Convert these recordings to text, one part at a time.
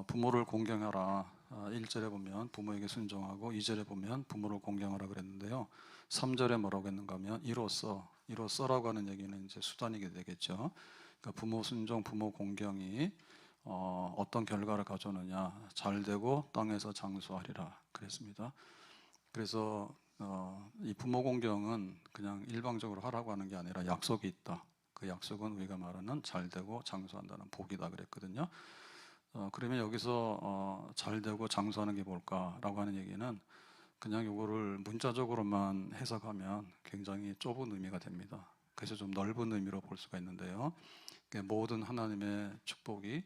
부모를 공경하라. 1절에 보면 부모에게 순종하고 2절에 보면 부모를 공경하라 그랬는데요. 3절에 뭐라고 했는가 하면 이로써라고 하는 얘기는 이제 수단이게 되겠죠. 그러니까 부모 순종, 부모 공경이 어떤 결과를 가져오느냐, 잘되고 땅에서 장수하리라 그랬습니다. 그래서 이 부모 공경은 그냥 일방적으로 하라고 하는 게 아니라 약속이 있다. 그 약속은 우리가 말하는 잘되고 장수한다는 복이다 그랬거든요. 그러면 여기서 잘되고 장수하는 게 뭘까라고 하는 얘기는 그냥 이거를 문자적으로만 해석하면 굉장히 좁은 의미가 됩니다. 그래서 좀 넓은 의미로 볼 수가 있는데요. 모든 하나님의 축복이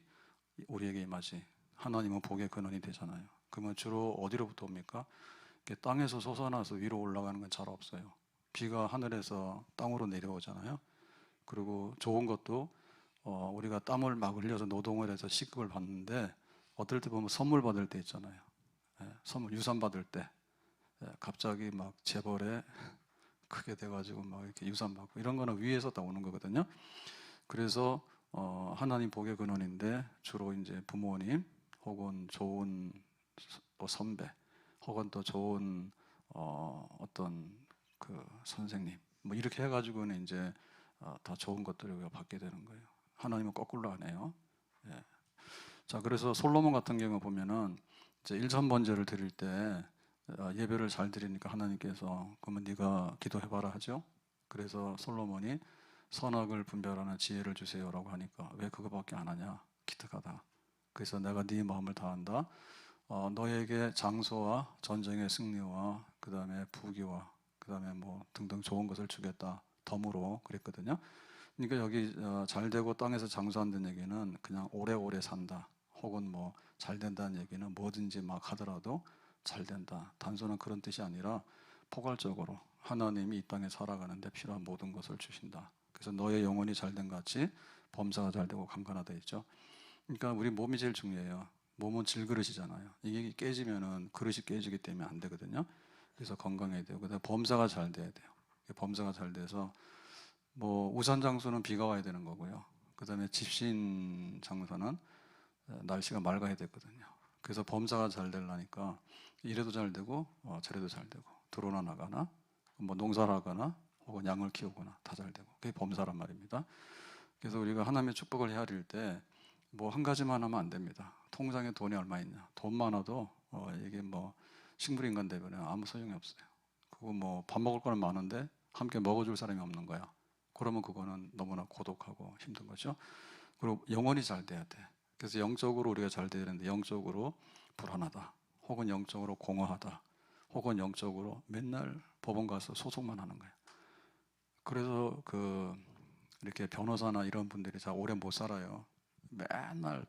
우리에게 임하지. 하나님은 복의 근원이 되잖아요. 그러면 주로 어디로부터 옵니까? 땅에서 솟아나서 위로 올라가는 건 잘 없어요. 비가 하늘에서 땅으로 내려오잖아요. 그리고 좋은 것도 우리가 땀을 막 흘려서 노동을 해서 시급을 받는데 어떨 때 보면 선물 받을 때 있잖아요. 선물 유산 받을 때 갑자기 막 재벌에 크게 돼가지고 막 이렇게 유산 받고 이런 거는 위에서 다 오는 거거든요. 그래서 하나님 복의 근원인데 주로 이제 부모님 혹은 좋은 또 선배 혹은 또 좋은 어떤 그 선생님 뭐 이렇게 해가지고는 이제 다 좋은 것들을 우리가 받게 되는 거예요. 하나님은 거꾸로 하네요. 예. 자, 그래서 솔로몬 같은 경우 보면은 이제 일천번제를 드릴 때 예배를 잘 드리니까 하나님께서 그러면 네가 기도해봐라 하죠. 그래서 솔로몬이 선악을 분별하는 지혜를 주세요라고 하니까 왜 그거밖에 안 하냐? 기특하다. 그래서 내가 네 마음을 다한다. 너에게 장소와 전쟁의 승리와 그 다음에 부귀와 그 다음에 뭐 등등 좋은 것을 주겠다. 덤으로 그랬거든요. 그러니까 여기 잘 되고 땅에서 장수한다는 얘기는 그냥 오래오래 산다. 혹은 뭐 잘 된다는 얘기는 뭐든지 막 하더라도 잘 된다. 단순한 그런 뜻이 아니라 포괄적으로 하나님이 이 땅에 살아가는데 필요한 모든 것을 주신다. 그래서 너의 영혼이 잘된 같이 범사가 잘되고 강건하다 있죠. 그러니까 우리 몸이 제일 중요해요. 몸은 질그릇이잖아요. 이게 깨지면은 그릇이 깨지기 때문에 안 되거든요. 그래서 건강해야 되고 그다음에 범사가 잘 돼야 돼요. 범사가 잘 돼서 뭐 우산 장소는 비가 와야 되는 거고요. 그다음에 집신 장소는 날씨가 맑아야 되거든요. 그래서 범사가 잘 되려니까 이래도 잘 되고 저래도 잘 되고 들어오나 나가나 뭐 농사를 하거나 혹은 양을 키우거나 다 잘 되고 그게 범사란 말입니다. 그래서 우리가 하나님의 축복을 헤아릴 때 뭐 한 가지만 하면 안 됩니다. 통장에 돈이 얼마 있냐. 돈 많아도 이게 뭐 식물인간 되면 아무 소용이 없어요. 그거 뭐 밥 먹을 거는 많은데 함께 먹어줄 사람이 없는 거야. 그러면 그거는 너무나 고독하고 힘든 거죠. 그리고 영혼이 잘 돼야 돼. 그래서 영적으로 우리가 잘 돼야 되는데 영적으로 불안하다. 혹은 영적으로 공허하다. 혹은 영적으로 맨날 법원 가서 소송만 하는 거야. 그래서 이렇게 변호사나 이런 분들이 잘 오래 못 살아요. 맨날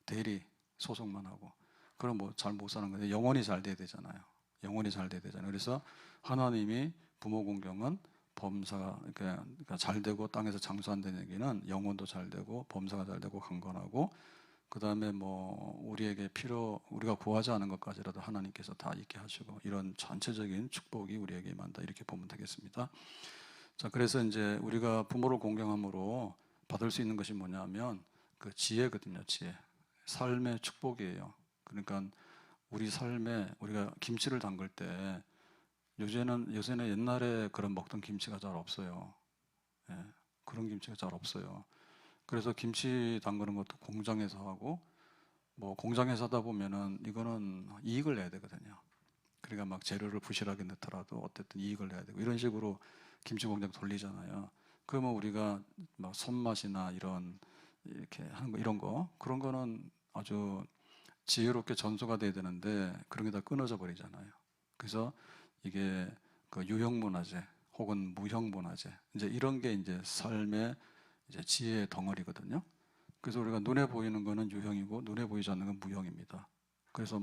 대리 소송만 하고. 그럼 뭐 잘 못 사는 건데 영혼이 잘 돼야 되잖아요. 영혼이 잘 돼야 되잖아요. 그래서 하나님이 부모 공경은 범사가 그러니까 잘 되고 땅에서 장수한다는 얘기는 영혼도 잘 되고 범사가 잘 되고 강건하고 그 다음에 뭐 우리가 구하지 않은 것까지라도 하나님께서 다 있게 하시고 이런 전체적인 축복이 우리에게 임한다 이렇게 보면 되겠습니다. 자, 그래서 이제 우리가 부모를 공경함으로 받을 수 있는 것이 뭐냐면 그 지혜거든요, 지혜. 삶의 축복이에요. 그러니까 우리 삶에 우리가 김치를 담글 때 요새는 옛날에 그런 먹던 김치가 잘 없어요. 예, 그런 김치가 잘 없어요. 그래서 김치 담그는 것도 공장에서 하고 뭐 공장에서 하다 보면은 이거는 이익을 내야 되거든요. 그러니까 막 재료를 부실하게 넣더라도 어쨌든 이익을 내야 되고 이런 식으로 김치 공장 돌리잖아요. 그러면 우리가 막 손맛이나 이렇게 하는 거 이런 거 그런 거는 아주 지혜롭게 전수가 돼야 되는데 그런 게 다 끊어져 버리잖아요. 그래서 이게 그 유형문화재 혹은 무형문화재 이제 이런 게 이제 삶의 이제 지혜의 덩어리거든요. 그래서 우리가 눈에 보이는 거는 유형이고 눈에 보이지 않는 건 무형입니다. 그래서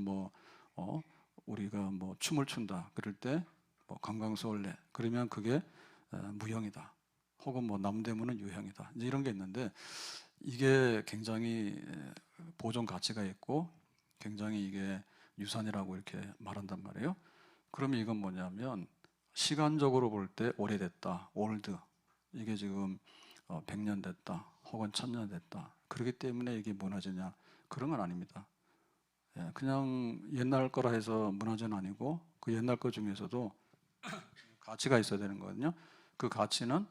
우리가 뭐 춤을 춘다 그럴 때 뭐 관광수월래 그러면 그게 무형이다. 혹은 뭐 남대문은 유형이다. 이제 이런 게 있는데 이게 굉장히 보존 가치가 있고 굉장히 이게 유산이라고 이렇게 말한단 말이에요. 그러면 이건 뭐냐면 시간적으로 볼 때 오래됐다. 올드. 이게 지금 100년 됐다. 혹은 1000년 됐다. 그렇기 때문에 이게 문화재냐, 그런 건 아닙니다. 예, 그냥 옛날 거라 해서 문화재는 아니고 그 옛날 거 중에서도 가치가 있어야 되는 거거든요. 그 가치는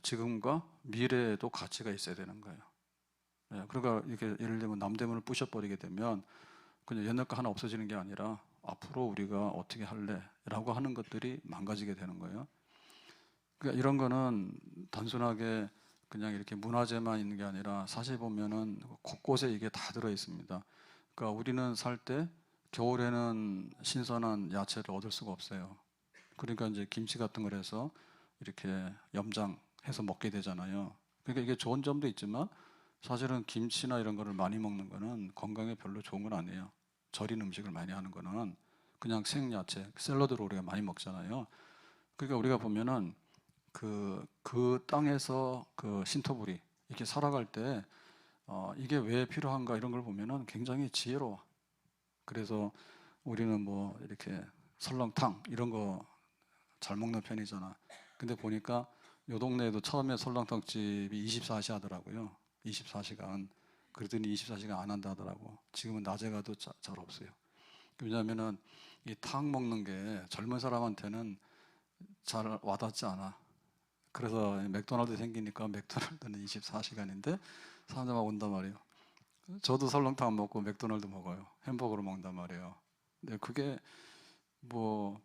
지금과 미래에도 가치가 있어야 되는 거예요. 예, 그러니까 이렇게 예를 들면 남대문을 부셔버리게 되면 그냥 옛날 거 하나 없어지는 게 아니라 앞으로 우리가 어떻게 할래라고 하는 것들이 망가지게 되는 거예요. 그러니까 이런 거는 단순하게 그냥 이렇게 문화재만 있는 게 아니라 사실 보면은 곳곳에 이게 다 들어 있습니다. 그러니까 우리는 살 때 겨울에는 신선한 야채를 얻을 수가 없어요. 그러니까 이제 김치 같은 걸 해서 이렇게 염장해서 먹게 되잖아요. 그러니까 이게 좋은 점도 있지만 사실은 김치나 이런 거를 많이 먹는 거는 건강에 별로 좋은 건 아니에요. 절인 음식을 많이 하는 거는 그냥 생야채, 샐러드로 우리가 많이 먹잖아요. 그러니까 우리가 보면은 그 땅에서 그 신토부리 이렇게 살아갈 때 이게 왜 필요한가 이런 걸 보면은 굉장히 지혜로워. 그래서 우리는 뭐 이렇게 설렁탕 이런 거 잘 먹는 편이잖아. 근데 보니까 요 동네에도 처음에 설렁탕 집이 24시 하더라고요. 24시간. 그러더니 24시간 안 한다 하더라고. 지금은 낮에 가도 잘 없어요. 왜냐하면은 이 탕 먹는 게 젊은 사람한테는 잘 와닿지 않아. 그래서 맥도날드 생기니까 맥도날드는 24시간인데 사람들 막 온단 말이에요. 저도 설렁탕 안 먹고 맥도날드 먹어요. 햄버거를 먹는단 말이에요. 근데 그게 뭐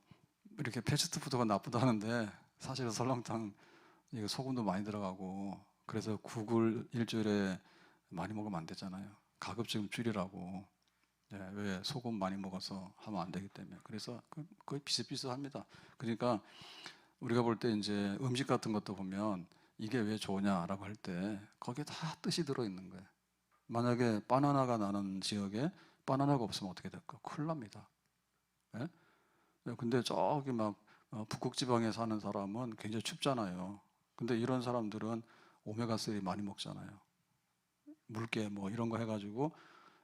이렇게 패스트푸드가 나쁘다는데 사실은 설렁탕 이거 소금도 많이 들어가고 그래서 국을 일주일에 많이 먹으면 안 되잖아요. 가급적 줄이라고. 네, 왜 소금 많이 먹어서 하면 안 되기 때문에. 그래서 거의 비슷비슷합니다. 그러니까 우리가 볼 때 이제 음식 같은 것도 보면 이게 왜 좋으냐라고 할 때 거기에 다 뜻이 들어 있는 거예요. 만약에 바나나가 나는 지역에 바나나가 없으면 어떻게 될까? 큰일 납니다. 예? 근데 저기 막 북극 지방에 사는 사람은 굉장히 춥잖아요. 근데 이런 사람들은 오메가3 많이 먹잖아요. 물개 뭐 이런 거 해가지고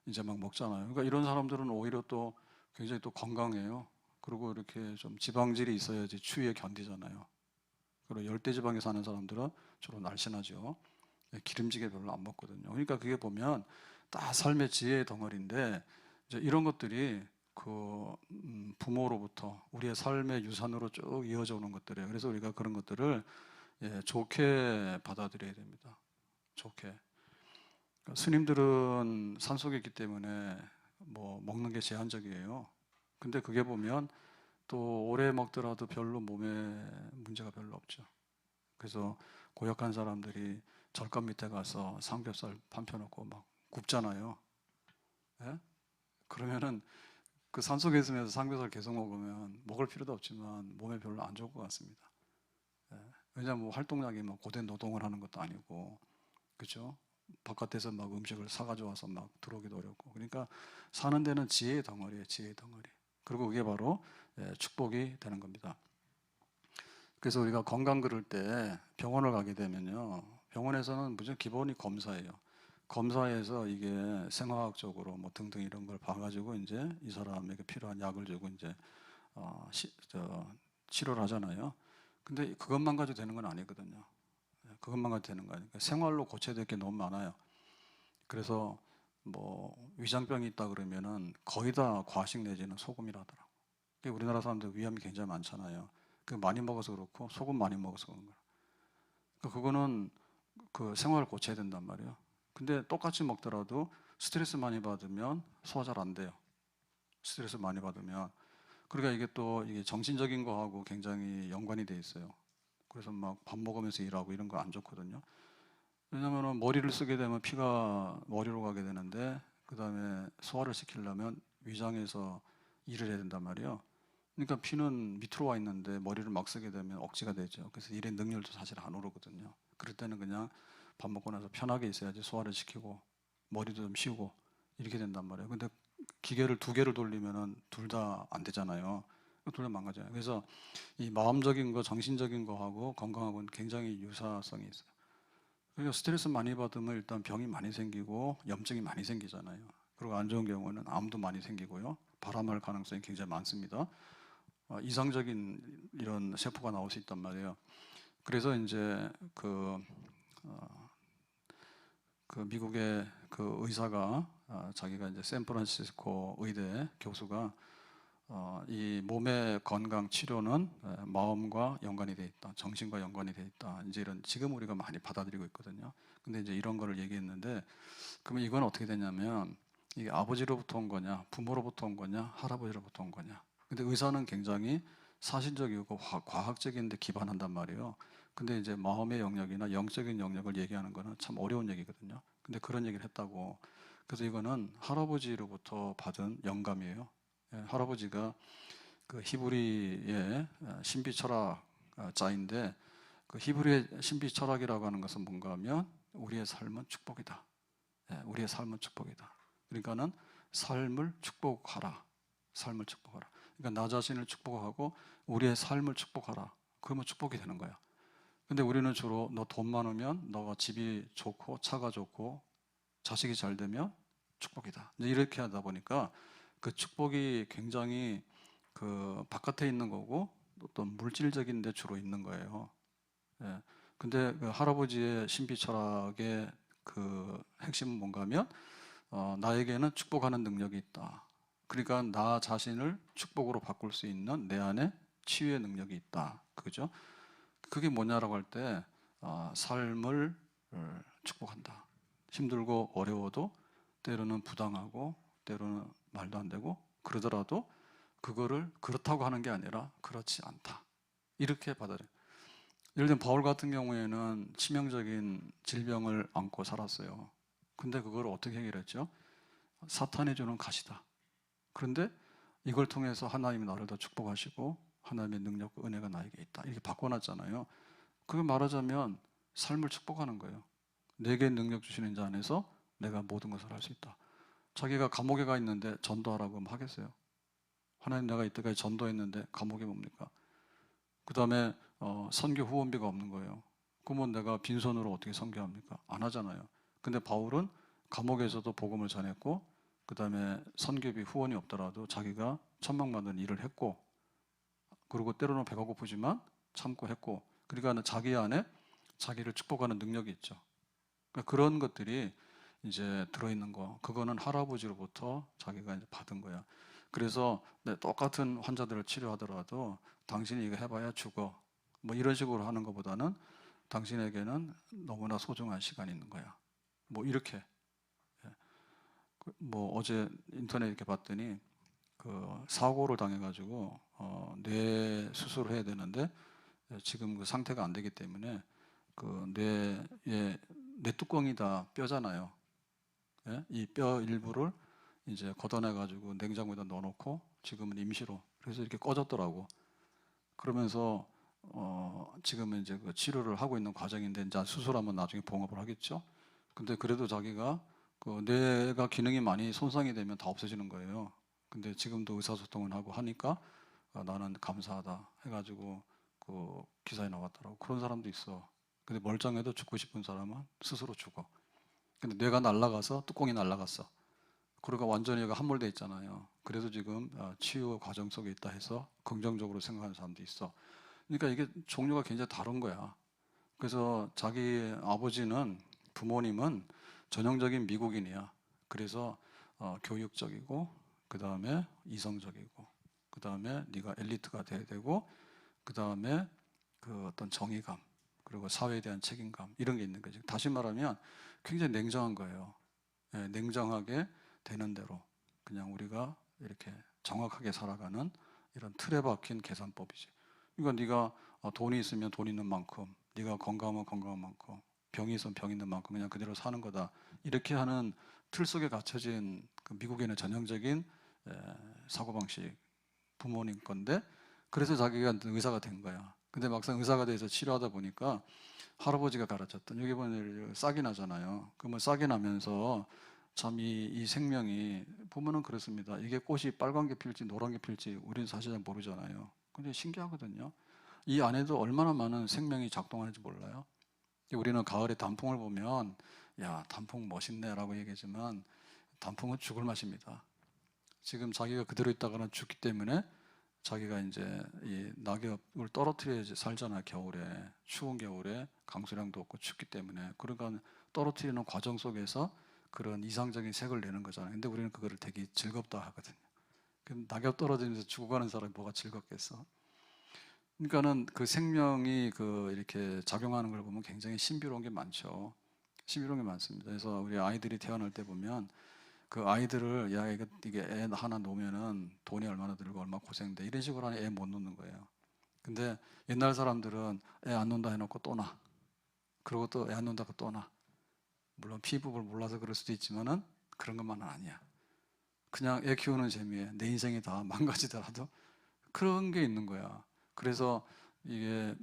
이제 막 먹잖아요. 그러니까 이런 사람들은 오히려 또 굉장히 또 건강해요. 그리고 이렇게 좀 지방질이 있어야지 추위에 견디잖아요. 그리고 열대 지방에 사는 사람들은 주로 날씬하죠. 기름지게 별로 안 먹거든요. 그러니까 그게 보면 다 삶의 지혜의 덩어리인데 이제 이런 것들이 그 부모로부터 우리의 삶의 유산으로 쭉 이어져 오는 것들이에요. 그래서 우리가 그런 것들을 좋게 받아들여야 됩니다. 좋게. 그러니까 스님들은 산속에 있기 때문에 뭐 먹는 게 제한적이에요. 근데 그게 보면 또 오래 먹더라도 별로 몸에 문제가 별로 없죠. 그래서 고약한 사람들이 절간 밑에 가서 삼겹살 판 펴놓고 막 굽잖아요. 예? 그러면은 그 산속에 있으면서 삼겹살 계속 먹으면 먹을 필요도 없지만 몸에 별로 안 좋을 것 같습니다. 예. 왜냐하면 뭐 활동량이 뭐 고된 노동을 하는 것도 아니고, 그렇죠? 바깥에서 막 음식을 사가지고 와서 막 들어오기도 어렵고, 그러니까 사는 데는 지혜의 덩어리예요, 지혜의 덩어리. 그리고 그게 바로 축복이 되는 겁니다. 그래서 우리가 건강 그럴 때 병원을 가게 되면요, 병원에서는 무조건 기본이 검사예요. 검사에서 이게 생화학적으로 뭐 등등 이런 걸 봐가지고 이제 이 사람에게 필요한 약을 주고 이제 치료를 하잖아요. 근데 그것만 가지고 되는 건 아니거든요. 그것만 가지고 되는 거 아니니까 생활로 고쳐야 될 게 너무 많아요. 그래서 뭐 위장병이 있다 그러면은 거의 다 과식 내지는 소금이라더라고. 우리나라 사람들 위암이 굉장히 많잖아요. 그 많이 먹어서 그렇고 소금 많이 먹어서 그런 거예요. 그거는 그 생활을 고쳐야 된단 말이에요. 근데 똑같이 먹더라도 스트레스 많이 받으면 소화 잘 안 돼요. 스트레스 많이 받으면. 그러니까 이게 또 이게 정신적인 거하고 굉장히 연관이 돼 있어요. 그래서 막 밥 먹으면서 일하고 이런 거 안 좋거든요. 왜냐면은 머리를 쓰게 되면 피가 머리로 가게 되는데 그 다음에 소화를 시키려면 위장에서 일을 해야 된단 말이에요. 그러니까 피는 밑으로 와 있는데 머리를 막 쓰게 되면 억지가 되죠. 그래서 일의 능률도 사실 안 오르거든요. 그럴 때는 그냥 밥 먹고 나서 편하게 있어야지 소화를 시키고 머리도 좀 쉬고 이렇게 된단 말이에요. 근데 기계를 두 개를 돌리면은 둘 다 안 되잖아요. 둘 다 망가져요. 그래서 이 마음적인 거, 정신적인 거하고 건강하고는 굉장히 유사성이 있어요. 그러니까 스트레스 많이 받으면 일단 병이 많이 생기고 염증이 많이 생기잖아요. 그리고 안 좋은 경우는 암도 많이 생기고요. 발암할 가능성이 굉장히 많습니다. 이상적인 이런 세포가 나올 수 있단 말이에요. 그래서 이제 그 그 미국의 그 의사가 자기가 이제 샌프란시스코 의대 교수가 이 몸의 건강 치료는 마음과 연관이 돼 있다, 정신과 연관이 돼 있다. 이제 이런 지금 우리가 많이 받아들이고 있거든요. 근데 이제 이런 거를 얘기했는데, 그러면 이건 어떻게 되냐면 이게 아버지로부터 온 거냐, 부모로부터 온 거냐, 할아버지로부터 온 거냐. 근데 의사는 굉장히 사실적이고 과학적인 데 기반한단 말이에요. 근데 이제 마음의 영역이나 영적인 영역을 얘기하는 거는 참 어려운 얘기거든요. 근데 그런 얘기를 했다고. 그래서 이거는 할아버지로부터 받은 영감이에요. 예, 할아버지가 그 히브리의 신비 철학자인데, 그 히브리의 신비 철학이라고 하는 것은 뭔가 하면 우리의 삶은 축복이다. 예, 우리의 삶은 축복이다. 그러니까는 삶을 축복하라. 삶을 축복하라. 그러니까 나 자신을 축복하고 우리의 삶을 축복하라. 그러면 축복이 되는 거야. 근데 우리는 주로 너 돈 많으면 너가 집이 좋고 차가 좋고 자식이 잘 되면 축복이다. 이제 이렇게 하다 보니까 그 축복이 굉장히 그 바깥에 있는 거고 어떤 물질적인 데 주로 있는 거예요. 예. 근데 그 할아버지의 신비 철학의 그 핵심은 뭔가 하면 나에게는 축복하는 능력이 있다. 그러니까 나 자신을 축복으로 바꿀 수 있는 내 안에 치유의 능력이 있다. 그죠? 그게 뭐냐라고 할 때 삶을 축복한다. 힘들고 어려워도 때로는 부당하고 때로는 말도 안 되고 그러더라도 그거를 그렇다고 하는 게 아니라 그렇지 않다. 이렇게 받아들여요. 예를 들면 바울 같은 경우에는 치명적인 질병을 안고 살았어요. 근데 그걸 어떻게 해결했죠? 사탄이 주는 가시다. 그런데 이걸 통해서 하나님이 나를 더 축복하시고 하나님의 능력과 은혜가 나에게 있다. 이렇게 바꿔놨잖아요. 그게 말하자면 삶을 축복하는 거예요. 내게 능력 주시는 자 안에서 내가 모든 것을 할 수 있다. 자기가 감옥에 가 있는데 전도하라고 하면 하겠어요? 하나님, 내가 이때까지 전도했는데 감옥이 뭡니까? 그 다음에 선교 후원비가 없는 거예요. 그러면 내가 빈손으로 어떻게 선교합니까? 안 하잖아요. 근데 바울은 감옥에서도 복음을 전했고 그 다음에 선교비 후원이 없더라도 자기가 천막만드는 일을 했고, 그리고 때로는 배가 고프지만 참고 했고, 그러니까 자기 안에 자기를 축복하는 능력이 있죠. 그러니까 그런 것들이 이제 들어있는 거, 그거는 할아버지로부터 자기가 이제 받은 거야. 그래서 똑같은 환자들을 치료하더라도 당신이 이거 해봐야 죽어, 뭐 이런 식으로 하는 것보다는 당신에게는 너무나 소중한 시간이 있는 거야. 뭐 이렇게. 뭐 어제 인터넷 이렇게 봤더니 그 사고를 당해가지고 뇌 수술을 해야 되는데 지금 그 상태가 안 되기 때문에 그 뇌에 뇌뚜껑이 다 뼈잖아요. 예? 이 뼈 일부를 이제 걷어내가지고 냉장고에다 넣어놓고 지금은 임시로, 그래서 이렇게 꺼졌더라고. 그러면서 지금은 이제 그 치료를 하고 있는 과정인데 이제 수술하면 나중에 봉합을 하겠죠. 근데 그래도 자기가 그 뇌가 기능이 많이 손상이 되면 다 없어지는 거예요. 근데 지금도 의사소통을 하고 하니까 나는 감사하다 해가지고 그 기사에 나왔더라고. 그런 사람도 있어. 근데 멀쩡해도 죽고 싶은 사람은 스스로 죽어. 근데 뇌가 날아가서 뚜껑이 날아갔어. 그러니까 완전히 얘가 함몰돼 있잖아요. 그래서 지금 치유 과정 속에 있다 해서 긍정적으로 생각하는 사람도 있어. 그러니까 이게 종류가 굉장히 다른 거야. 그래서 자기 아버지는, 부모님은 전형적인 미국인이야. 그래서 교육적이고, 그 다음에 이성적이고, 그 다음에 네가 엘리트가 돼야 되고, 그 다음에 그 어떤 정의감, 그리고 사회에 대한 책임감, 이런 게 있는 거지. 다시 말하면 굉장히 냉정한 거예요. 예, 냉정하게 되는 대로 그냥 우리가 이렇게 정확하게 살아가는 이런 틀에 박힌 계산법이지. 그러니까 네가 돈이 있으면 돈 있는 만큼, 네가 건강하면 건강한 만큼, 병이 있으면 병 있는 만큼 그냥 그대로 사는 거다. 이렇게 하는 틀 속에 갇혀진 그 미국인의 전형적인 사고방식, 부모님 건데, 그래서 자기가 의사가 된 거야. 근데 막상 의사가 돼서 치료하다 보니까 할아버지가 가르쳤던, 여기 보면 싹이 나잖아요. 그러면 싹이 나면서 참 이 생명이 보면은 그렇습니다. 이게 꽃이 빨간 게 필지 노란 게 필지 우리는 사실 잘 모르잖아요. 근데 신기하거든요. 이 안에도 얼마나 많은 생명이 작동하는지 몰라요. 우리는 가을에 단풍을 보면 야, 단풍 멋있네라고 얘기하지만 단풍은 죽을 맛입니다. 지금 자기가 그대로 있다가는 죽기 때문에 자기가 이제 이 낙엽을 떨어뜨려야지 살잖아요. 겨울에, 추운 겨울에 강수량도 없고 춥기 때문에. 그러니까 떨어뜨리는 과정 속에서 그런 이상적인 색을 내는 거잖아요. 근데 우리는 그거를 되게 즐겁다 하거든요. 낙엽 떨어지면서 죽어가는 사람이 뭐가 즐겁겠어? 그러니까는 그 생명이 그 이렇게 작용하는 걸 보면 굉장히 신비로운 게 많죠. 신비로운 게 많습니다. 그래서 우리 아이들이 태어날 때 보면 그 아이들을 야 이게 애 하나 놓으면은 돈이 얼마나 들고 얼마나 고생돼 이런 식으로 하는 애 못 놓는 거예요. 근데 옛날 사람들은 애 안 논다 해놓고 또 놔. 그리고 또 애 안 논다고 또 놔. 물론 피부를 몰라서 그럴 수도 있지만은 그런 것만은 아니야. 그냥 애 키우는 재미에 내 인생이 다 망가지더라도 그런 게 있는 거야. 그래서 이게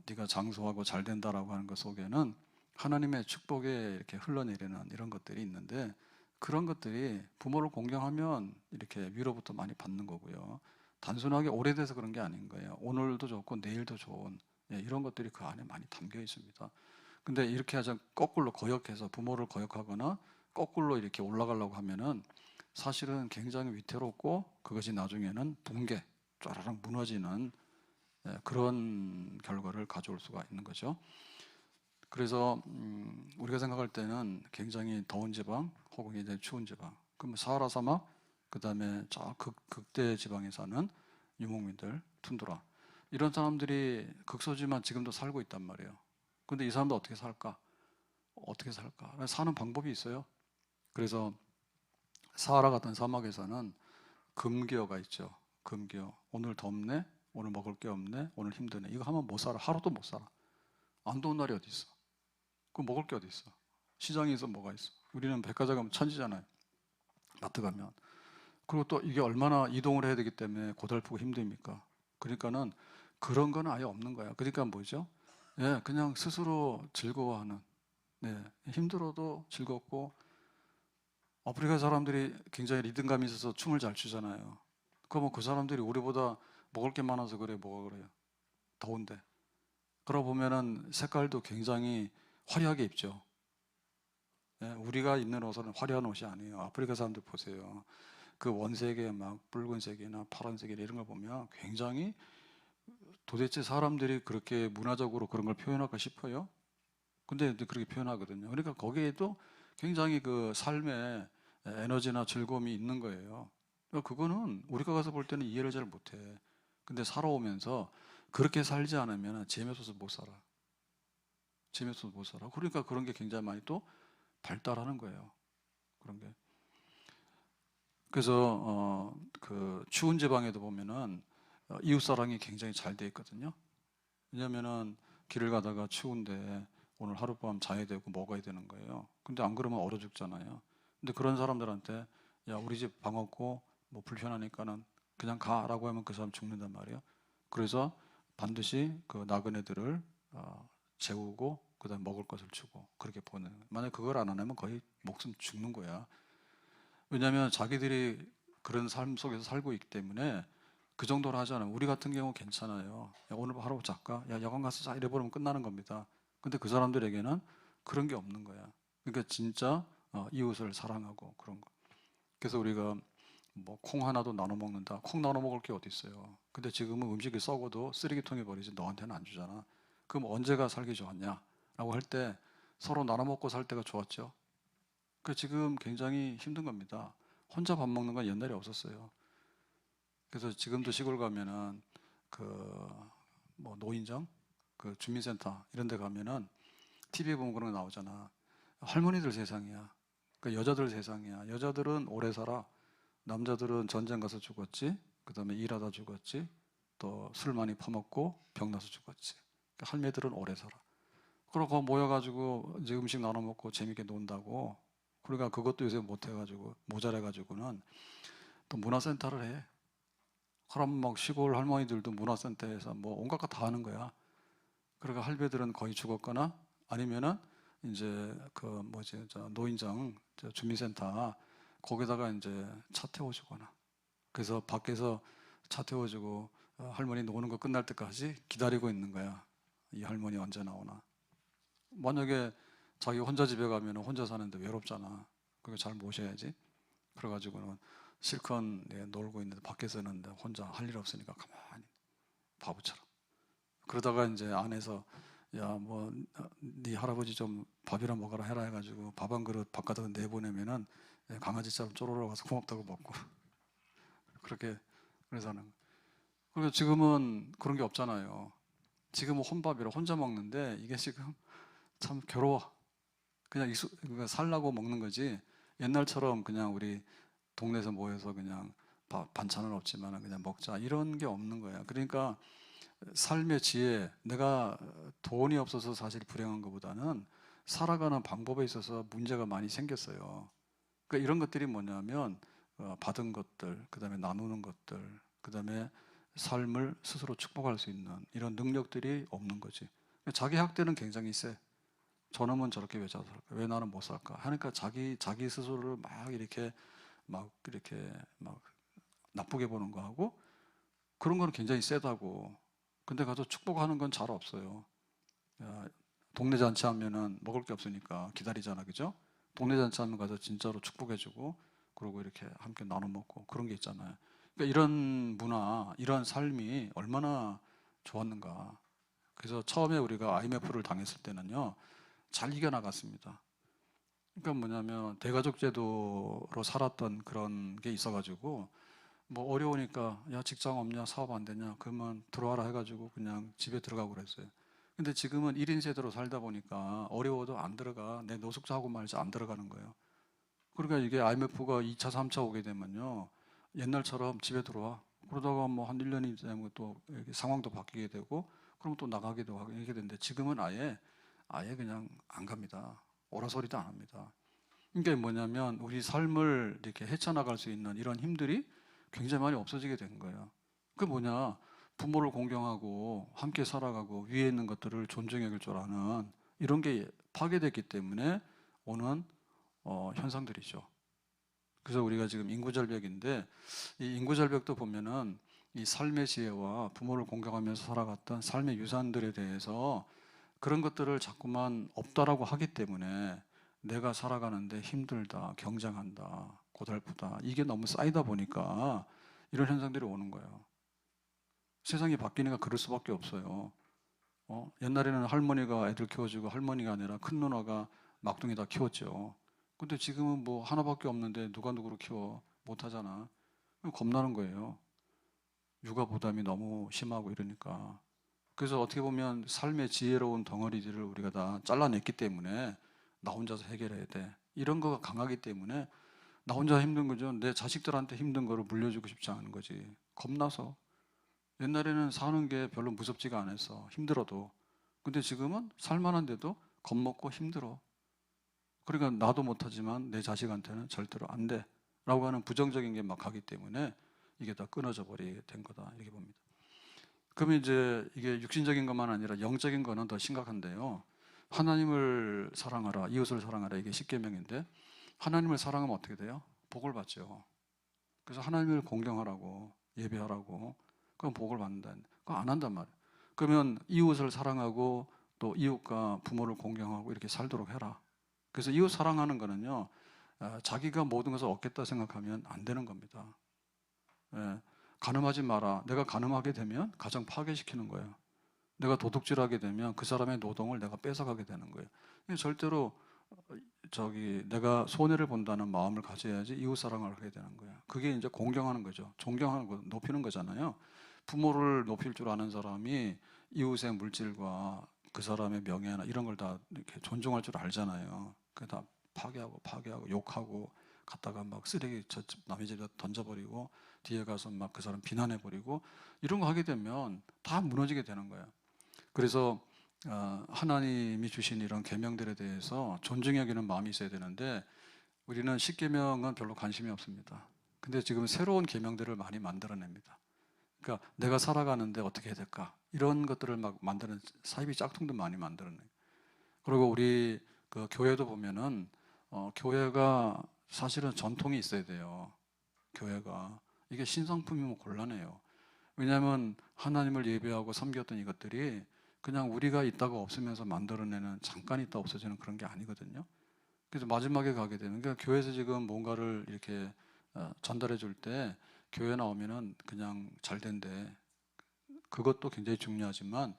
네가 장수하고 잘 된다라고 하는 것 속에는 하나님의 축복에 이렇게 흘러내리는 이런 것들이 있는데 그런 것들이 부모를 공경하면 이렇게 위로부터 많이 받는 거고요. 단순하게 오래돼서 그런 게 아닌 거예요. 오늘도 좋고 내일도 좋은 이런 것들이 그 안에 많이 담겨 있습니다. 근데 이렇게 하자 거꾸로 거역해서 부모를 거역하거나 거꾸로 이렇게 올라가려고 하면은 사실은 굉장히 위태롭고 그것이 나중에는 붕괴, 쫘라락 무너지는 그런 결과를 가져올 수가 있는 거죠. 그래서 우리가 생각할 때는 굉장히 더운 지방 혹은 굉장히 추운 지방, 그럼 사하라 사막, 그 다음에 저 극대 지방에 사는 유목민들, 툰드라 이런 사람들이 극소지만 지금도 살고 있단 말이에요. 근데 이 사람들 어떻게 살까? 어떻게 살까? 사는 방법이 있어요. 그래서 사하라 같은 사막에서는 금기어가 있죠. 금기어. 오늘 덥네. 오늘 먹을 게 없네. 오늘 힘드네. 이거 하면 못 살아. 하루도 못 살아. 안 더운 날이 어디 있어? 그 먹을 게 어디 있어? 시장에서 뭐가 있어? 우리는 백화점 가면 천지잖아요. 마트 가면. 그리고 또 이게 얼마나 이동을 해야 되기 때문에 고달프고 힘듭니까? 그러니까는 그런 건 아예 없는 거야. 그러니까 뭐죠? 예, 그냥 스스로 즐거워하는. 네, 힘들어도 즐겁고 아프리카 사람들이 굉장히 리듬감이 있어서 춤을 잘 추잖아요. 그러면 그 사람들이 우리보다 먹을 게 많아서 그래, 뭐가 그래요? 더운데. 그러고 보면은 색깔도 굉장히 화려하게 입죠. 예, 우리가 입는 옷은 화려한 옷이 아니에요. 아프리카 사람들 보세요. 그 원색의 막 붉은색이나 파란색이나 이런 걸 보면 굉장히 도대체 사람들이 그렇게 문화적으로 그런 걸 표현할까 싶어요. 근데 그렇게 표현하거든요. 그러니까 거기에도 굉장히 그 삶의 에너지나 즐거움이 있는 거예요. 그러니까 그거는 우리가 가서 볼 때는 이해를 잘 못해. 근데 살아오면서 그렇게 살지 않으면 재미없어서 못 살아. 재미없어서 못 살아. 그러니까 그런 게 굉장히 많이 또 발달하는 거예요. 그런 게. 그래서 그 추운 지방에도 보면은 이웃 사랑이 굉장히 잘 돼 있거든요. 왜냐면은 길을 가다가 추운데 오늘 하룻밤 자야 되고 먹어야 되는 거예요. 근데 안 그러면 얼어 죽잖아요. 근데 그런 사람들한테 야 우리 집 방 없고 뭐 불편하니까는 그냥 가라고 하면 그 사람 죽는단 말이에요. 그래서 반드시 그 나그네들을 재우고 그다음 먹을 것을 주고 그렇게 보내는 거예요. 만약 그걸 안 하면 거의 목숨 죽는 거야. 왜냐하면 자기들이 그런 삶 속에서 살고 있기 때문에 그 정도로 하잖아요. 우리 같은 경우 괜찮아요. 야, 오늘 하루 잘까? 야, 야간 가서 자 이래버리면 끝나는 겁니다. 근데 그 사람들에게는 그런 게 없는 거야. 그러니까 진짜 이웃을 사랑하고 그런 거. 그래서 우리가 뭐 콩 하나도 나눠 먹는다. 콩 나눠 먹을 게 어디 있어요. 근데 지금은 음식이 썩어도 쓰레기통에 버리지 너한테는 안 주잖아. 그럼 언제가 살기 좋았냐? 라고 할 때 서로 나눠 먹고 살 때가 좋았죠. 그 지금 굉장히 힘든 겁니다. 혼자 밥 먹는 건 옛날에 없었어요. 그래서 지금도 시골 가면은 그 뭐 노인정, 그 주민센터 이런 데 가면은 TV에 보면 그런 거 나오잖아. 할머니들 세상이야. 그 여자들 세상이야. 여자들은 오래 살아. 남자들은 전쟁 가서 죽었지. 그다음에 일하다 죽었지. 또 술 많이 퍼먹고 병 나서 죽었지. 그러니까 할매들은 오래 살아. 그러고 모여가지고 이제 음식 나눠 먹고 재밌게 논다고. 그러니까 그것도 요새 못 해가지고 모자라가지고는 또 문화센터를 해. 그럼 막 시골 할머니들도 문화센터에서 뭐 온갖 거 다 하는 거야. 그러니까 할배들은 거의 죽었거나 아니면은 이제 그 뭐지 저 노인정 저 주민센터 거기다가 이제 차 태워주거나 그래서 밖에서 차 태워주고 할머니 노는 거 끝날 때까지 기다리고 있는 거야. 이 할머니 언제 나오나. 만약에 자기 혼자 집에 가면 혼자 사는데 외롭잖아. 그거 잘 모셔야지. 그래가지고는 실컷 놀고 있는데 밖에서는 혼자 할 일 없으니까 가만히 바보처럼. 그러다가 이제 안에서 야, 뭐, 네 할아버지 좀 밥이나 먹어라 해라 해가지고 밥 한 그릇 바깥으로 내보내면은 강아지처럼 쪼로로 가서 고맙다고 먹고 그렇게 그래서 하는 거예요. 그리고 지금은 그런 게 없잖아요. 지금은 혼밥이라 혼자 먹는데 이게 지금 참 괴로워. 그냥 그러니까 살라고 먹는 거지. 옛날처럼 그냥 우리 동네에서 모여서 그냥 반찬은 없지만 그냥 먹자 이런 게 없는 거야. 그러니까 삶의 지혜, 내가 돈이 없어서 사실 불행한 것보다는 살아가는 방법에 있어서 문제가 많이 생겼어요. 그러니까 이런 것들이 뭐냐면 받은 것들, 그다음에 나누는 것들, 그다음에 삶을 스스로 축복할 수 있는 이런 능력들이 없는 거지. 자기 학대는 굉장히 세. 저놈은 저렇게 왜 잘 살까? 왜 나는 못 살까? 하니까 자기 스스로를 막 이렇게 나쁘게 보는 거 하고 그런 거는 굉장히 세다고. 근데 가서 축복하는 건 잘 없어요. 야, 동네 잔치 하면은 먹을 게 없으니까 기다리잖아, 그죠? 동네 잔치 하면 가서 진짜로 축복해주고 그러고 이렇게 함께 나눠 먹고 그런 게 있잖아요. 그러니까 이런 문화, 이런 삶이 얼마나 좋았는가. 그래서 처음에 우리가 IMF를 당했을 때는요, 잘 이겨나갔습니다. 그러니까 뭐냐면 대가족 제도로 살았던 그런 게 있어가지고 뭐 어려우니까 야 직장 없냐 사업 안 되냐 그러면 들어와라 해가지고 그냥 집에 들어가고 그랬어요. 근데 지금은 1인 세대로 살다 보니까 어려워도 안 들어가. 내 노숙자 하고 말지 안 들어가는 거예요. 그러니까 이게 IMF가 2차 3차 오게 되면요 옛날처럼 집에 들어와 그러다가 뭐 한 1년이 되면 또 이렇게 상황도 바뀌게 되고 그럼 또 나가기도 하고 이렇게 되는데 지금은 아예 그냥 안 갑니다. 오라소리도 안 합니다. 그러니까 뭐냐면 우리 삶을 이렇게 헤쳐나갈 수 있는 이런 힘들이 굉장히 많이 없어지게 된 거예요. 그게 뭐냐? 부모를 공경하고 함께 살아가고 위에 있는 것들을 존중해 줄 아는 이런 게 파괴됐기 때문에 오는 현상들이죠. 그래서 우리가 지금 인구절벽인데 이 인구절벽도 보면은 이 삶의 지혜와 부모를 공경하면서 살아갔던 삶의 유산들에 대해서 그런 것들을 자꾸만 없다라고 하기 때문에 내가 살아가는데 힘들다, 경쟁한다, 고달프다 이게 너무 쌓이다 보니까 이런 현상들이 오는 거예요. 세상이 바뀌니까 그럴 수밖에 없어요. 옛날에는 할머니가 애들 키워주고 할머니가 아니라 큰 누나가 막둥이 다 키웠죠. 근데 지금은 뭐 하나밖에 없는데 누가 누구를 키워 못 하잖아. 겁나는 거예요. 육아 부담이 너무 심하고 이러니까. 그래서 어떻게 보면 삶의 지혜로운 덩어리들을 우리가 다 잘라냈기 때문에 나 혼자서 해결해야 돼. 이런 거가 강하기 때문에 나 혼자 힘든 거죠. 내 자식들한테 힘든 거를 물려주고 싶지 않은 거지. 겁나서. 옛날에는 사는 게 별로 무섭지가 않았어. 힘들어도. 근데 지금은 살만한데도 겁먹고 힘들어. 그러니까 나도 못하지만 내 자식한테는 절대로 안 돼. 라고 하는 부정적인 게 막 가기 때문에 이게 다 끊어져 버리게 된 거다. 이렇게 봅니다. 그러면 이제 이게 육신적인 것만 아니라 영적인 거는 더 심각한데요. 하나님을 사랑하라, 이웃을 사랑하라 이게 십계명인데 하나님을 사랑하면 어떻게 돼요? 복을 받죠. 그래서 하나님을 공경하라고 예배하라고 그럼 복을 받는다. 그거 안 한단 말이에요. 그러면 이웃을 사랑하고 또 이웃과 부모를 공경하고 이렇게 살도록 해라. 그래서 이웃 사랑하는 거는요. 자기가 모든 것을 얻겠다 생각하면 안 되는 겁니다. 예, 간음하지 마라. 내가 간음하게 되면 가정 파괴시키는 거예요. 내가 도둑질하게 되면 그 사람의 노동을 내가 뺏어가게 되는 거예요. 절대로 내가 손해를 본다는 마음을 가져야지 이웃 사랑을 하게 되는 거예요. 그게 이제 공경하는 거죠. 존경하는 거, 높이는 거잖아요. 부모를 높일 줄 아는 사람이 이웃의 물질과 그 사람의 명예나 이런 걸 다 이렇게 존중할 줄 알잖아요. 그 다 파괴하고 욕하고 갖다가 막 쓰레기 남의 집에다 던져버리고 뒤에 가서 막 그 사람 비난해버리고 이런 거 하게 되면 다 무너지게 되는 거예요. 그래서 하나님이 주신 이런 계명들에 대해서 존중히 여기는 마음이 있어야 되는데 우리는 십계명은 별로 관심이 없습니다. 근데 지금 새로운 계명들을 많이 만들어냅니다. 그러니까 내가 살아가는데 어떻게 해야 될까? 이런 것들을 막 만드는 사이비 짝퉁도 많이 만들어내요. 그리고 우리 그 교회도 보면은 교회가 사실은 전통이 있어야 돼요. 교회가 이게 신상품이면 곤란해요. 왜냐하면 하나님을 예배하고 섬겼던 이것들이 그냥 우리가 있다가 없으면서 만들어내는 잠깐 있다 없어지는 그런 게 아니거든요. 그래서 마지막에 가게 되는 게 교회에서 지금 뭔가를 이렇게 전달해 줄 때 교회 나오면은 그냥 잘 된대. 그것도 굉장히 중요하지만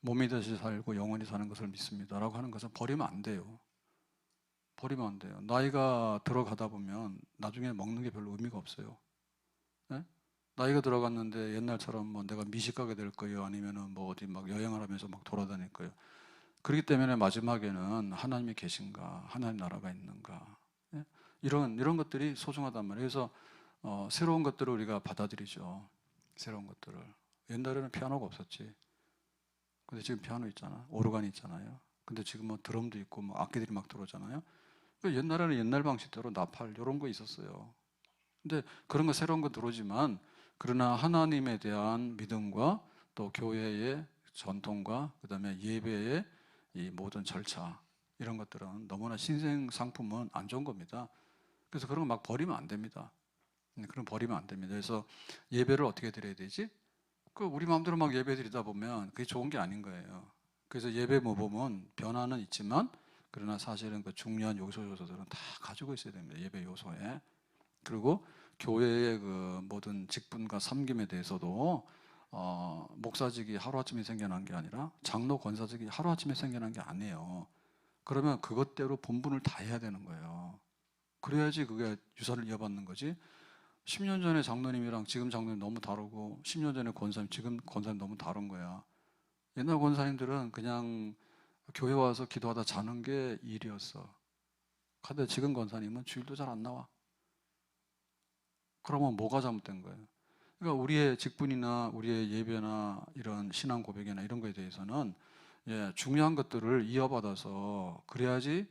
몸이 다시 살고 영원히 사는 것을 믿습니다라고 하는 것은 버리면 안 돼요. 버리면 안 돼요. 나이가 들어가다 보면 나중에 먹는 게 별로 의미가 없어요. 네? 나이가 들어갔는데 옛날처럼 뭐 내가 미식가게 될 거예요, 아니면은 뭐 어디 막 여행을 하면서 막 돌아다닐 거예요. 그렇기 때문에 마지막에는 하나님이 계신가, 하나님 나라가 있는가, 예? 이런 것들이 소중하단 말이에요. 그래서 새로운 것들을 우리가 받아들이죠. 새로운 것들을. 옛날에는 피아노가 없었지. 근데 지금 피아노 있잖아. 오르간이 있잖아요. 근데 지금 뭐 드럼도 있고 뭐 악기들이 막 들어오잖아요. 옛날에는 옛날 방식대로 나팔 이런 거 있었어요. 근데 그런 거 새로운 거 들어오지만 그러나 하나님에 대한 믿음과 또 교회의 전통과 그다음에 예배의 이 모든 절차 이런 것들은 너무나 신생 상품은 안 좋은 겁니다. 그래서 그런 거 막 버리면 안 됩니다. 그런 버리면 안 됩니다. 그래서 예배를 어떻게 드려야 되지? 그 우리 마음대로 막 예배 드리다 보면 그게 좋은 게 아닌 거예요. 그래서 예배 모범은 변화는 있지만 그러나 사실은 그 중요한 요소들은 다 가지고 있어야 됩니다. 예배 요소에. 그리고 교회의 그 모든 직분과 섬김에 대해서도 목사직이 하루아침에 생겨난 게 아니라 장로 권사직이 하루아침에 생겨난 게 아니에요. 그러면 그것대로 본분을 다 해야 되는 거예요. 그래야지 그게 유산을 이어받는 거지. 10년 전에 장로님이랑 지금 장로님 너무 다르고 10년 전에 권사님, 지금 권사님 너무 다른 거야. 옛날 권사님들은 그냥 교회 와서 기도하다 자는 게 일이었어. 근데 지금 권사님은 주일도 잘 안 나와. 그러면 뭐가 잘못된 거예요? 그러니까 우리의 직분이나 우리의 예배나 이런 신앙 고백이나 이런 거에 대해서는 중요한 것들을 이어받아서 그래야지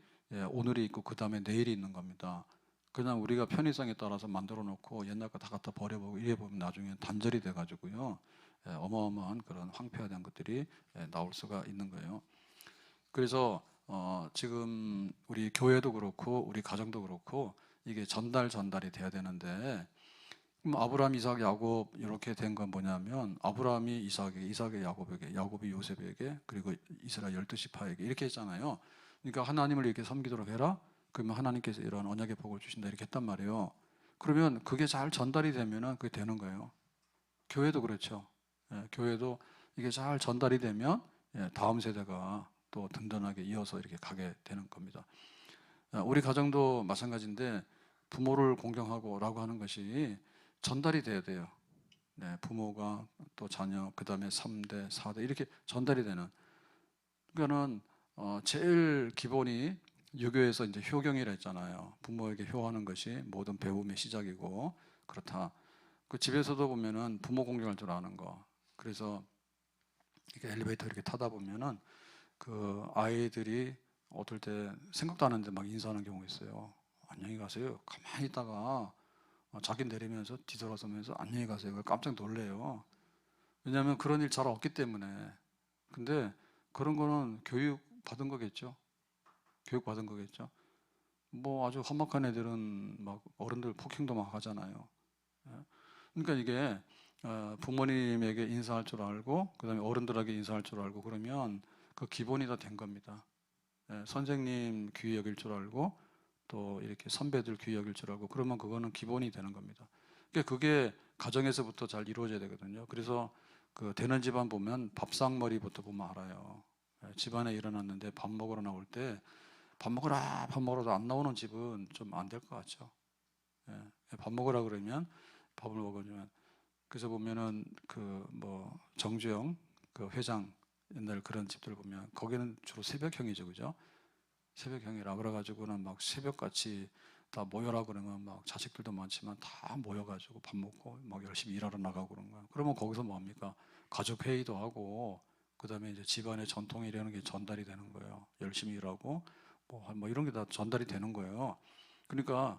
오늘이 있고 그 다음에 내일이 있는 겁니다. 그냥 우리가 편의성에 따라서 만들어 놓고 옛날 거 다 갖다 버려보고 이래 보면 나중에 단절이 돼가지고요. 어마어마한 그런 황폐화된 것들이 나올 수가 있는 거예요. 그래서 지금 우리 교회도 그렇고 우리 가정도 그렇고 이게 전달이 돼야 되는데 그럼 아브라함, 이삭, 야곱 이렇게 된 건 뭐냐면 아브라함이 이삭에게, 이삭이 야곱에게, 야곱이 요셉에게, 그리고 이스라엘 12지파에게 이렇게 했잖아요. 그러니까 하나님을 이렇게 섬기도록 해라. 그러면 하나님께서 이런 언약의 복을 주신다 이렇게 했단 말이에요. 그러면 그게 잘 전달이 되면은 그게 되는 거예요. 교회도 그렇죠. 교회도 이게 잘 전달이 되면 다음 세대가 또 든든하게 이어서 이렇게 가게 되는 겁니다. 우리 가정도 마찬가지인데 부모를 공경하고라고 하는 것이 전달이 돼야 돼요. 네, 부모가 또 자녀, 그 다음에 3대, 4대 이렇게 전달이 되는. 그러니까는 제일 기본이 유교에서 이제 효경이라 했잖아요. 부모에게 효하는 것이 모든 배움의 시작이고 그렇다. 그 집에서도 보면은 부모 공경할 줄 아는 거. 그래서 이렇게 엘리베이터 이렇게 타다 보면은 그 아이들이 어떨 때 생각도 안 하는데 막 인사하는 경우가 있어요. 안녕히 가세요. 가만히 있다가 자기 내리면서 뒤돌아서면서 안녕히 가세요. 깜짝 놀래요. 왜냐하면 그런 일 잘 없기 때문에. 근데 그런 거는 교육 받은 거겠죠. 교육 받은 거겠죠. 뭐 아주 험악한 애들은 막 어른들 폭행도 막 하잖아요. 예. 그러니까 이게 부모님에게 인사할 줄 알고 그다음에 어른들에게 인사할 줄 알고 그러면 그 기본이 다 된 겁니다. 선생님 귀히 여길 줄 알고 또 이렇게 선배들 귀히 여길 줄 알고 그러면 그거는 기본이 되는 겁니다. 그러니까 그게 가정에서부터 잘 이루어져야 되거든요. 그래서 그 되는 집안 보면 밥상머리부터 보면 알아요. 집안에 일어났는데 밥 먹으러 나올 때 밥 먹으라 밥 먹으라도 안 나오는 집은 좀 안 될 것 같죠. 밥 먹으라 그러면 밥을 먹으면 그래서 보면은 그 뭐 정주영 그 회장 옛날 그런 집들 보면 거기는 주로 새벽형이죠, 그죠? 새벽형이라 그래가지고는 막 새벽같이 다 모여라 그러면 막 자식들도 많지만 다 모여가지고 밥 먹고 막 열심히 일하러 나가고 그런 거야. 그러면 거기서 뭡니까? 가족 회의도 하고 그다음에 이제 집안의 전통이 이런 게 전달이 되는 거예요. 열심히 일하고 뭐 이런 게 다 전달이 되는 거예요. 그러니까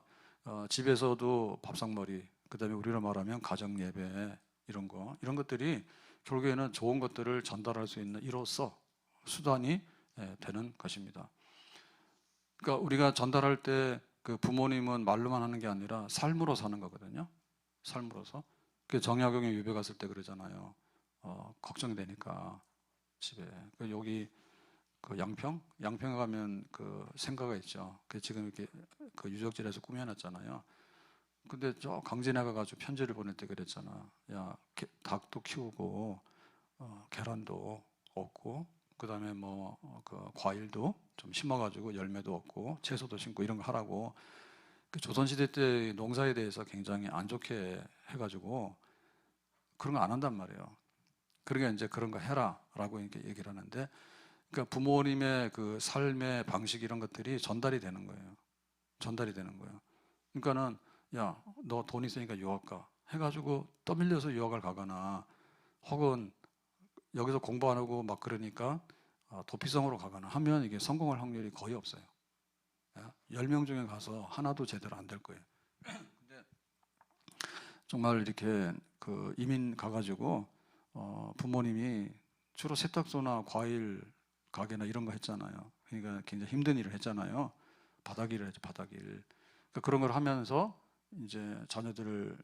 집에서도 밥상머리, 그다음에 우리로 말하면 가정 예배 이런 것들이 결국에는 좋은 것들을 전달할 수 있는 이로써 수단이 되는 것입니다. 그러니까 우리가 전달할 때 그 부모님은 말로만 하는 게 아니라 삶으로 사는 거거든요. 삶으로서. 그 정약용이 유배 갔을 때 그러잖아요. 걱정되니까 집에. 여기 그 양평에 가면 그 생가가 있죠. 그 지금 이렇게 그 유적지에서 꾸며놨잖아요. 근데 저 강진에 가가지고 편지를 보낼 때 그랬잖아. 야, 닭도 키우고 계란도 얻고, 그 다음에 그 과일도 좀 심어가지고 열매도 얻고 채소도 심고 이런 거 하라고. 그 조선시대 때 농사에 대해서 굉장히 안 좋게 해가지고 그런 거 안 한단 말이에요. 그러니까 이제 그런 거 해라라고 이렇게 얘기를 하는데, 그러니까 부모님의 그 삶의 방식 이런 것들이 전달이 되는 거예요. 전달이 되는 거예요. 그러니까는 야, 너 돈 있으니까 유학 가 해가지고 떠밀려서 유학을 가거나, 혹은 여기서 공부 안 하고 막 그러니까 도피성으로 가거나 하면 이게 성공할 확률이 거의 없어요. 10명 중에 가서 하나도 제대로 안 될 거예요. 근데 정말 이렇게 그 이민 가가지고 부모님이 주로 세탁소나 과일 가게나 이런 거 했잖아요. 그러니까 굉장히 힘든 일을 했잖아요. 바닥 일을 했죠, 바닥 일. 그러니까 그런 걸 하면서 이제 자녀들을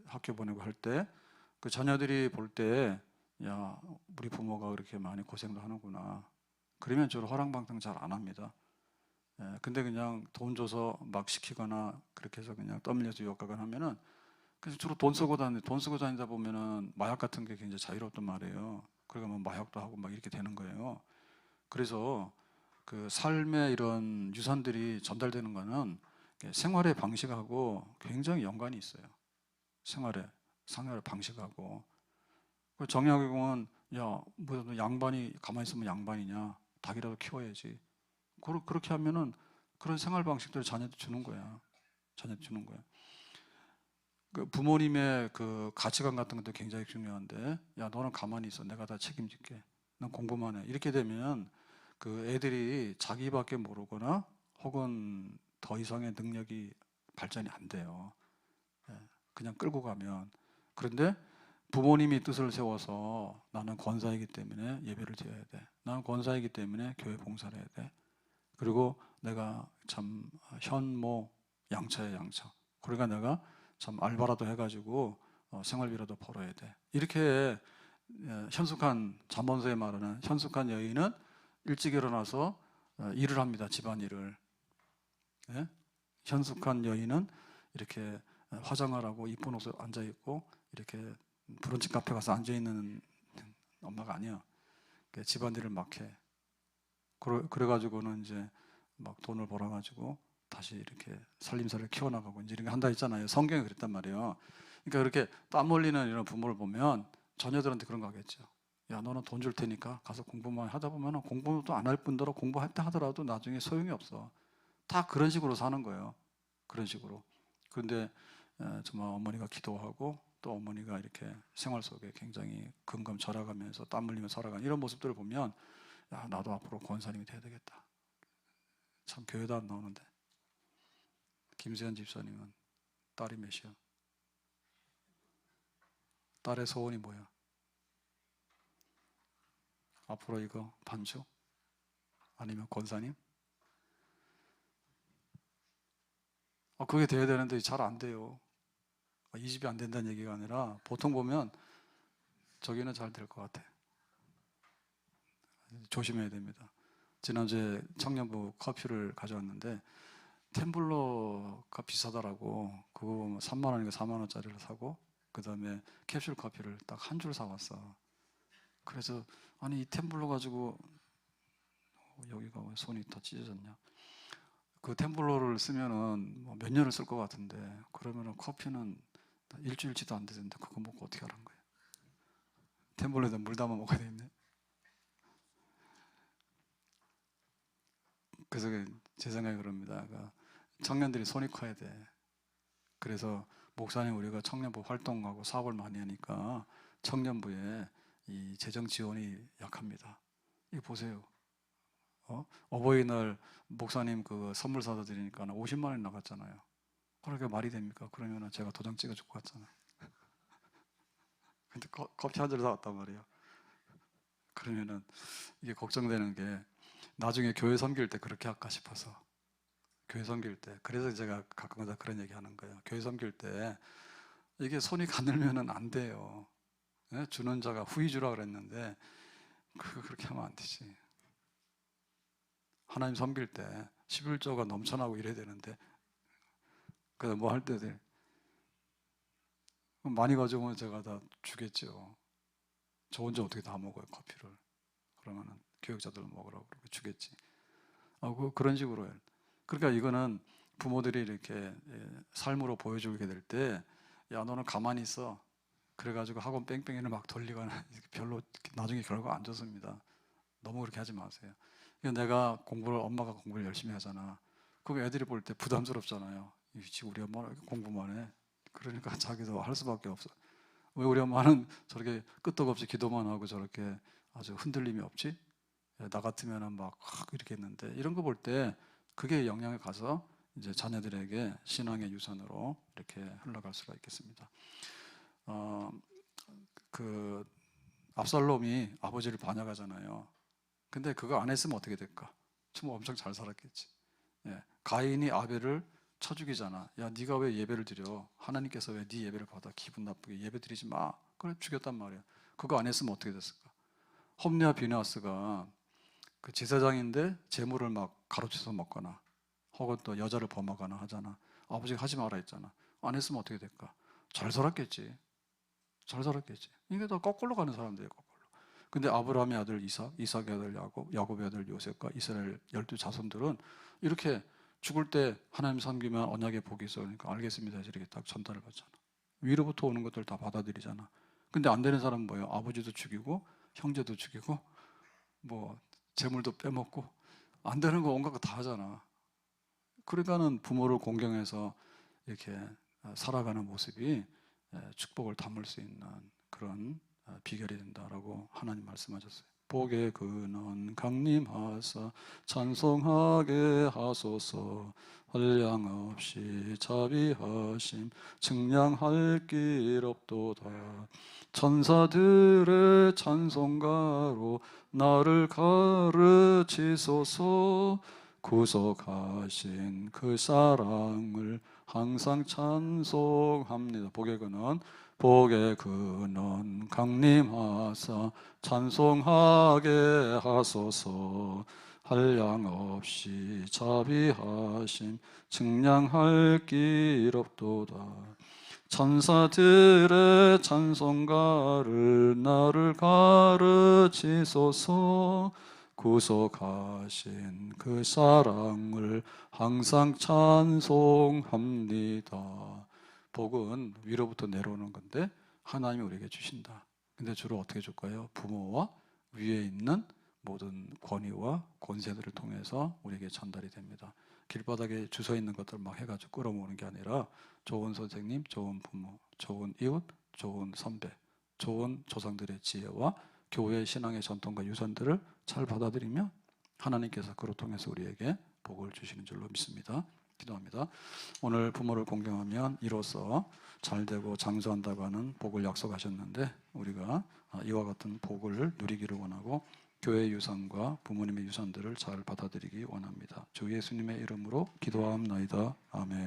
학교 보내고 할 때, 그 자녀들이 볼 때, 야, 우리 부모가 그렇게 많이 고생도 하는구나. 그러면 주로 허랑방탕 잘 안 합니다. 근데 그냥 돈 줘서 막 시키거나 그렇게 해서 그냥 떠밀려서 유학 가거나 하면은, 그래서 주로 돈 쓰고 다니다 보면은 마약 같은 게 굉장히 자유롭단 말이에요. 그러니까 뭐 마약도 하고 막 이렇게 되는 거예요. 그래서 그 삶의 이런 유산들이 전달되는 거는 생활의 방식하고 굉장히 연관이 있어요. 생활의 방식하고. 정약용은 야, 뭐 양반이 가만히 있으면 양반이냐? 닭이라도 키워야지. 그렇게 하면은 그런 생활 방식들을 자녀한테 주는 거야. 자녀한테 주는 거야. 그 부모님의 그 가치관 같은 것도 굉장히 중요한데, 야, 너는 가만히 있어. 내가 다 책임질게. 넌 공부만 해. 이렇게 되면 그 애들이 자기밖에 모르거나 혹은 더 이상의 능력이 발전이 안 돼요. 그냥 끌고 가면. 그런데 부모님이 뜻을 세워서 나는 권사이기 때문에 예배를 드려야 돼. 나는 권사이기 때문에 교회 봉사를 해야 돼. 그리고 내가 참 현모 양처야, 양처. 그러니까 내가 참 알바라도 해가지고 생활비라도 벌어야 돼. 이렇게 현숙한, 잠언서에 말하는 현숙한 여인은 일찍 일어나서 일을 합니다. 집안일을. 예? 현숙한 여인은 이렇게 화장을 하고 이쁜 옷에 앉아 있고 이렇게 브런치 카페 가서 앉아 있는 엄마가 아니야. 집안일을 막 해. 그래가지고는 이제 막 돈을 벌어가지고 다시 이렇게 살림살이를 키워나가고 이제 이런 거 한다 했잖아요. 성경에 그랬단 말이에요. 그러니까 그렇게 땀 흘리는 이런 부모를 보면 자녀들한테 그런 거 하겠죠. 야, 너는 돈 줄 테니까 가서 공부만 하다 보면 공부도 안 할 뿐더러 공부할 때 하더라도 나중에 소용이 없어. 다 그런 식으로 사는 거예요. 그런 식으로. 그런데 정말 어머니가 기도하고 또 어머니가 이렇게 생활 속에 굉장히 금금 절약하면서 땀 흘리며 살아가는 이런 모습들을 보면, 야, 나도 앞으로 권사님이 돼야 되겠다. 참 교회도 안 나오는데. 김수현 집사님은 딸이 몇이야? 딸의 소원이 뭐야? 앞으로 이거 반주? 아니면 권사님? 그게 돼야 되는데 잘 안 돼요. 이 집이 안 된다는 얘기가 아니라 보통 보면 저기는 잘 될 것 같아. 조심해야 됩니다. 지난주에 청년부 커피를 가져왔는데 템블러가 비싸더라고. 그거 3만 원인가 4만 원짜리를 사고 그 다음에 캡슐 커피를 딱 한 줄 사왔어. 그래서 아니 이 템블러 가지고 여기가 왜 손이 더 찢어졌냐? 그 템블러를 쓰면은 뭐 몇 년을 쓸 것 같은데 그러면은 커피는 일주일치도 안 되는데 그거 먹고 어떻게 하라는 거야? 템블러에다 물 담아 먹어야 되겠네. 그래서 제 생각에 그럽니다. 청년들이 손이 커야 돼. 그래서 목사님 우리가 청년부 활동하고 사업을 많이 하니까 청년부에 이 재정 지원이 약합니다. 이거 보세요. 어버이날 목사님 그 선물 사다 드리니까 50만 원이 나갔잖아요. 그러게 말이 됩니까? 그러면은 제가 도장 찍어줄 것 같잖아요. 근데 커피 한 잔 사왔단 말이에요. 그러면은 이게 걱정되는 게 나중에 교회 섬길 때 그렇게 할까 싶어서. 교회 섬길 때. 그래서 제가 가끔가다 그런 얘기 하는 거예요. 교회 섬길 때 이게 손이 가늘면은 안 돼요. 주는 자가 후히 주라 그랬는데 그렇게 하면 안 되지. 하나님 섬길 때 11조가 넘쳐나고 이래야 되는데 그래서 뭐 할 때 많이 가져오면 제가 다 주겠죠. 저 혼자 어떻게 다 먹어요 커피를. 그러면은 교육자들 먹으라고 그렇게 주겠지. 그런 식으로 해요. 그러니까 이거는 부모들이 이렇게 삶으로 보여주게 될 때, 야 너는 가만히 있어. 그래가지고 학원 뺑뺑이를 막 돌리거나 별로 나중에 결과 안 좋습니다. 너무 그렇게 하지 마세요. 내가 엄마가 공부를 열심히 하잖아. 그럼 애들이 볼 때 부담스럽잖아요. 지금 우리 엄마는 이렇게 공부만 해. 그러니까 자기도 할 수밖에 없어. 왜 우리 엄마는 저렇게 끄떡없이 기도만 하고 저렇게 아주 흔들림이 없지? 나 같으면은 막 이렇게 했는데, 이런 거 볼 때 그게 영향을 가서 이제 자녀들에게 신앙의 유산으로 이렇게 흘러갈 수가 있겠습니다. 그 압살롬이 아버지를 반역하잖아요. 근데 그거 안 했으면 어떻게 될까? 정말 엄청 잘 살았겠지. 가인이 아벨을 쳐 죽이잖아. 야, 네가 왜 예배를 드려? 하나님께서 왜 네 예배를 받아? 기분 나쁘게 예배 드리지 마. 그래 죽였단 말이야. 그거 안 했으면 어떻게 됐을까? 홈리와 비나스가 그 제사장인데 재물을 막 가로채서 먹거나 혹은 또 여자를 범하거나 하잖아. 아버지가 하지 마라 했잖아. 안 했으면 어떻게 될까? 잘 살았겠지. 잘 살았겠지. 이게 다 거꾸로 가는 사람들이에요. 거꾸로. 근데 아브라함의 아들 이삭, 이삭의 아들 야곱, 야곱의 아들 요셉과 이스라엘 12자손들은 이렇게 죽을 때 하나님 섬기면 언약의 복이 있어. 그러니까 알겠습니다. 이렇게 딱 전달을 받잖아. 위로부터 오는 것들 다 받아들이잖아. 근데 안 되는 사람은 뭐예요? 아버지도 죽이고 형제도 죽이고 뭐 재물도 빼먹고 안 되는 거 온갖 거 다 하잖아. 그러니까는 부모를 공경해서 이렇게 살아가는 모습이 축복을 담을 수 있는 그런 비결이 된다라고 하나님 말씀하셨어요. 복의 근원 강림하사 찬송하게 하소서. 한량 없이 자비하심 측량할 길 없도다. 천사들의 찬송가로 나를 가르치소서. 구속하신 그 사랑을 항상 찬송합니다. 복의 근원 강림하사 찬송하게 하소서. 한량 없이 자비하심 측량할 길 없도다. 천사들의 찬송가를 나를 가르치소서. 구속하신 그 사랑을 항상 찬송합니다. 복은 위로부터 내려오는 건데 하나님이 우리에게 주신다. 근데 주로 어떻게 줄까요? 부모와 위에 있는 모든 권위와 권세들을 통해서 우리에게 전달이 됩니다. 길바닥에 주서 있는 것들 막 해가지고 끌어모으는 게 아니라 좋은 선생님, 좋은 부모, 좋은 이웃, 좋은 선배, 좋은 조상들의 지혜와 교회의 신앙의 전통과 유산들을 잘 받아들이면 하나님께서 그로 통해서 우리에게 복을 주시는 줄로 믿습니다. 기도합니다. 오늘 부모를 공경하면 이로써 잘되고 장수한다고 하는 복을 약속하셨는데 우리가 이와 같은 복을 누리기를 원하고 교회의 유산과 부모님의 유산들을 잘 받아들이기 원합니다. 주 예수님의 이름으로 기도하옵나이다. 아멘.